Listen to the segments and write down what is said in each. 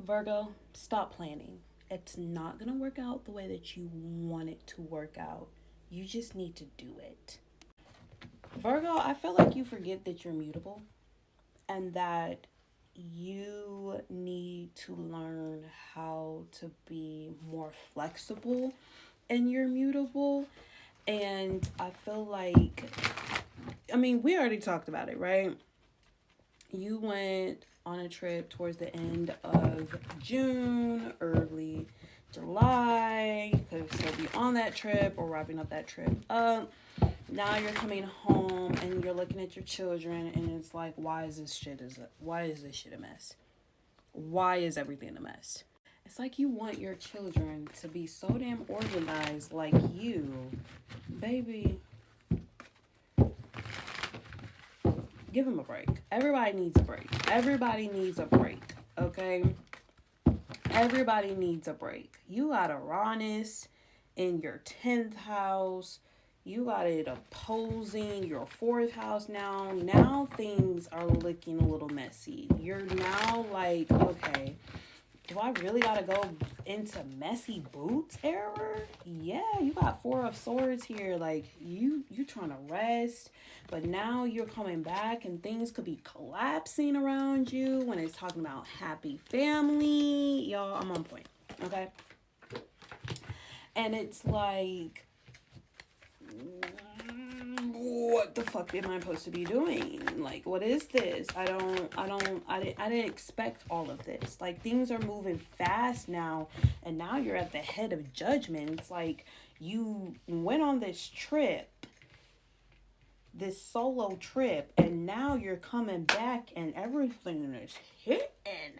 Virgo, stop planning. It's not going to work out the way that you want it to work out. You just need to do it. Virgo, I feel like you forget that you're mutable and that you need to learn how to be more flexible and you're mutable. And I feel like, I mean, we already talked about it, right? You went on a trip towards the end of June, early July. You could still be on that trip or wrapping up that trip up. Now you're coming home and you're looking at your children and it's like, why is this shit a mess? Why is everything a mess? It's like you want your children to be so damn organized like you. Baby, give them a break. Everybody needs a break. Everybody needs a break, okay? Everybody needs a break. You got Uranus in your 10th house. You got it opposing your 4th house now. Now things are looking a little messy. You're now like, okay, do I really gotta go into messy boots error? Yeah, you got 4 of Swords here. Like you trying to rest, but now you're coming back and things could be collapsing around you when it's talking about happy family. Y'all, I'm on point. Okay. And it's like, what the fuck am I supposed to be doing? Like, what is this? I didn't expect all of this. Like, things are moving fast now, and now you're at the head of judgment. It's like you went on this trip, this solo trip, and now you're coming back and everything is hitting.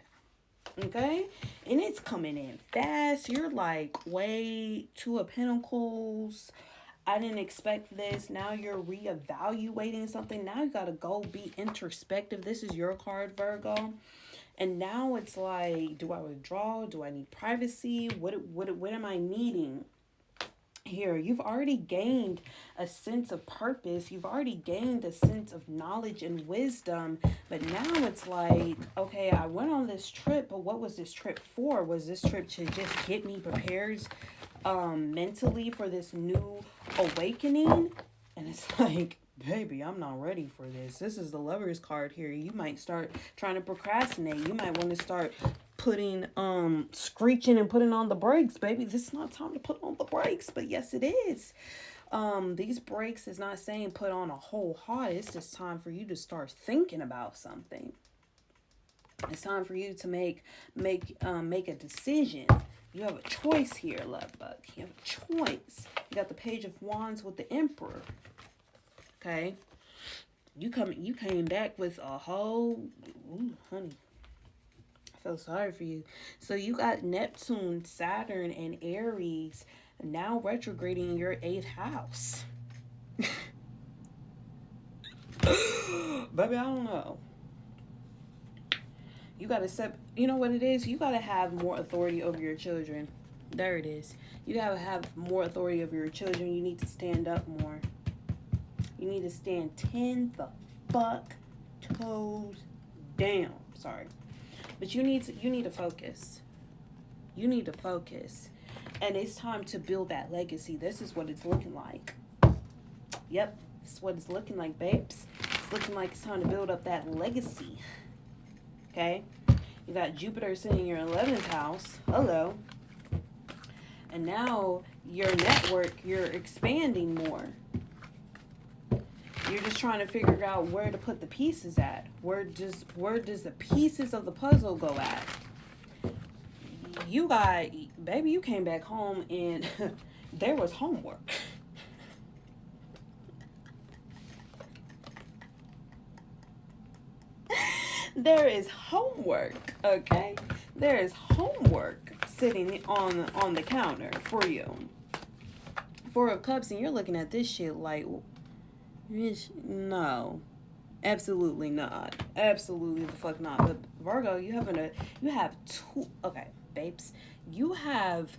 Okay? And it's coming in fast. You're like, wait, 2 of Pentacles. I didn't expect this. Now you're reevaluating something. Now you got to go be introspective. This is your card, Virgo. And now it's like, do I withdraw? Do I need privacy? What am I needing here? You've already gained a sense of purpose. You've already gained a sense of knowledge and wisdom. But now it's like, okay, I went on this trip, but what was this trip for? Was this trip to just get me prepared mentally for this new awakening? And it's like, baby, I'm not ready for this. This is the Lover's card here. You might start trying to procrastinate. You might want to start putting screeching and putting on the brakes. Baby, this is not time to put on the brakes, but yes it is. These brakes is not saying put on a whole heart. It's just time for you to start thinking about something. It's time for you to make a decision. You have a choice here, love bug. You have a choice. You got the Page of Wands with the Emperor. Okay. You came back with a whole, ooh, honey. I feel sorry for you. So you got Neptune, Saturn, and Aries now retrograding in your 8th house. Baby, I don't know. You gotta set, you know what it is? You gotta have more authority over your children. There it is. You gotta have more authority over your children. You need to stand up more. You need to stand 10 the fuck toes down. Sorry. But you need to focus. You need to focus. And it's time to build that legacy. This is what it's looking like. Yep. This is what it's looking like, babes. It's looking like it's time to build up that legacy. Okay, you got Jupiter sitting in your 11th house. Hello. And now your network, you're expanding more. You're just trying to figure out where to put the pieces at. Where does the pieces of the puzzle go at? You got, baby, you came back home and there was homework. There is homework, okay? There is homework sitting on the counter for you. 4 of Cups, and you're looking at this shit like, no, absolutely not. Absolutely the fuck not. But Virgo, you have 2, okay, babes. You have,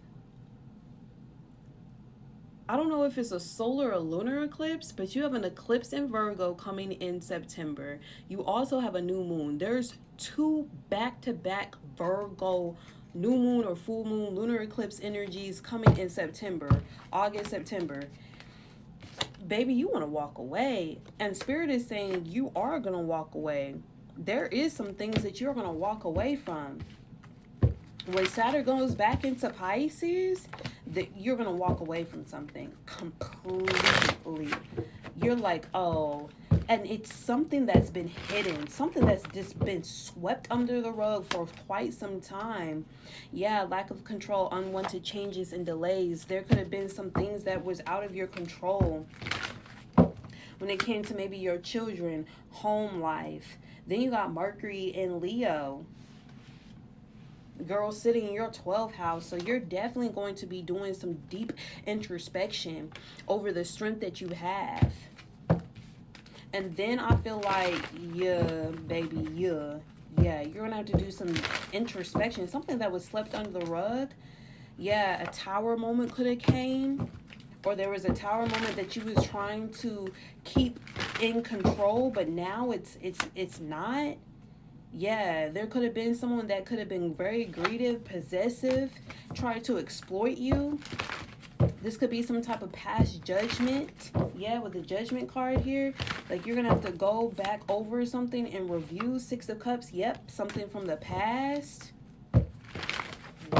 I don't know if it's a solar or lunar eclipse, but you have an eclipse in Virgo coming in September. You also have a new moon. There's two back-to-back Virgo new moon or full moon lunar eclipse energies coming in September, August, September. Baby, you want to walk away. And Spirit is saying you are going to walk away. There is some things that you're going to walk away from. When Saturn goes back into Pisces, that you're going to walk away from something completely. You're like, oh, and it's something that's been hidden, something that's just been swept under the rug for quite some time. Yeah, lack of control, unwanted changes and delays. There could have been some things that was out of your control when it came to maybe your children, home life. Then you got Mercury in Leo. Girl, sitting in your 12th house. So you're definitely going to be doing some deep introspection over the strength that you have. And then I feel like, yeah, baby, yeah, you're going to have to do some introspection. Something that was slept under the rug. Yeah, a tower moment could have came. Or there was a tower moment that you was trying to keep in control, but now it's not. Yeah, there could have been someone that could have been very greedy, possessive, trying to exploit you. This could be some type of past judgment. Yeah, with the judgment card here. Like, you're going to have to go back over something and review. Six of Cups. Yep, something from the past.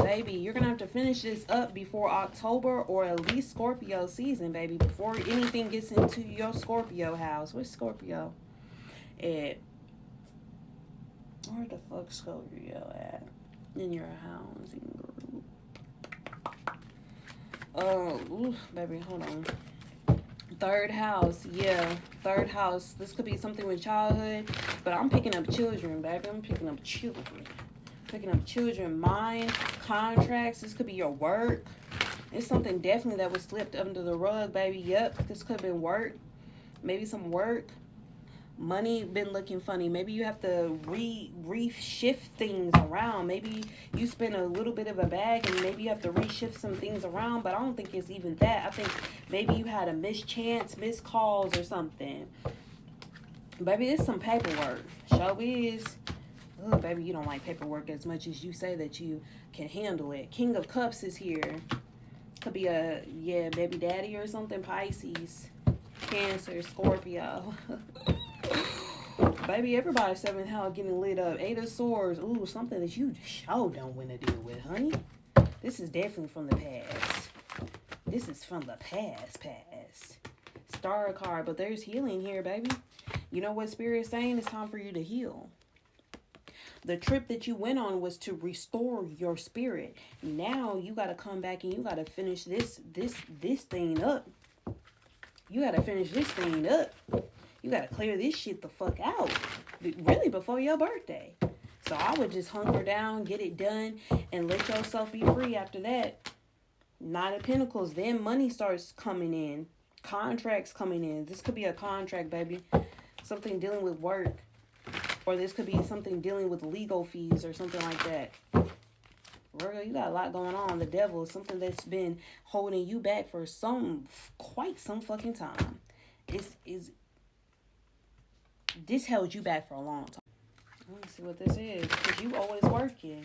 Baby, you're going to have to finish this up before October or at least Scorpio season, baby. Before anything gets into your Scorpio house. Where's Scorpio? Where the fuck Scorpio at? In your housing group. Oh, oof, baby, hold on. Third house, yeah. Third house. This could be something with childhood, but I'm picking up children, baby. I'm picking up children. Picking up children, mind, contracts. This could be your work. It's something definitely that was slipped under the rug, baby. Yep, this could have been work. Maybe some work. Money been looking funny. Maybe you have to reshift things around. Maybe you spend a little bit of a bag and maybe you have to reshift some things around, but I don't think it's even that. I think maybe you had a mischance, missed calls or something. Baby, it's some paperwork. Show is. Oh, baby, you don't like paperwork as much as you say that you can handle it. King of Cups is here. Could be a, yeah, baby daddy or something. Pisces, Cancer, Scorpio. Baby, everybody's 7th house getting lit up. 8 of Swords. Ooh, something that you sure don't want to deal with, honey. This is definitely from the past. This is from the past. Star card, but there's healing here, baby. You know what Spirit's saying? It's time for you to heal. The trip that you went on was to restore your spirit. Now you got to come back and you got to finish this thing up. You got to finish this thing up. You got to clear this shit the fuck out. Really before your birthday. So I would just hunker down, get it done, and let yourself be free after that. Nine of Pentacles. Then money starts coming in. Contracts coming in. This could be a contract, baby. Something dealing with work. Or this could be something dealing with legal fees or something like that. Virgo, you got a lot going on. The Devil is something that's been holding you back for quite some fucking time. This held you back for a long time. Let me see what this is. Because you always working.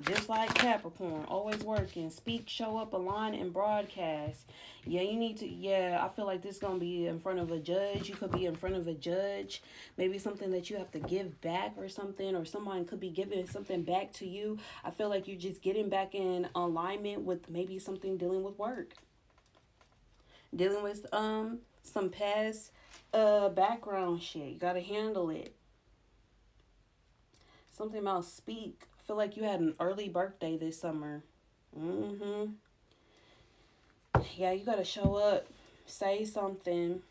Just like Capricorn. Always working. Speak, show up, align, and broadcast. Yeah, you need to... Yeah, I feel like this is going to be in front of a judge. You could be in front of a judge. Maybe something that you have to give back or something. Or someone could be giving something back to you. I feel like you're just getting back in alignment with maybe something dealing with work. Dealing with some past background shit. You got to handle it. Something about speak. I feel like you had an early birthday this summer. Yeah, you got to show up. Say something.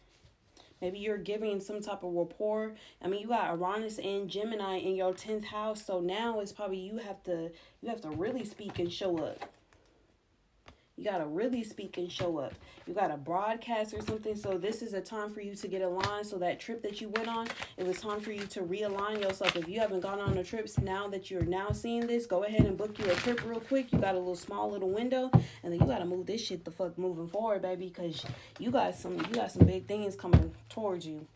Maybe you're giving some type of rapport. I mean, you got Uranus and Gemini in your 10th house. So now it's probably you have to really speak and show up. You got to really speak and show up. You got to broadcast or something. So this is a time for you to get aligned. So that trip that you went on, it was time for you to realign yourself. If you haven't gone on the trips now that you're now seeing this, go ahead and book you a trip real quick. You got a little small little window. And then you got to move this shit the fuck moving forward, baby. Because you got some big things coming towards you.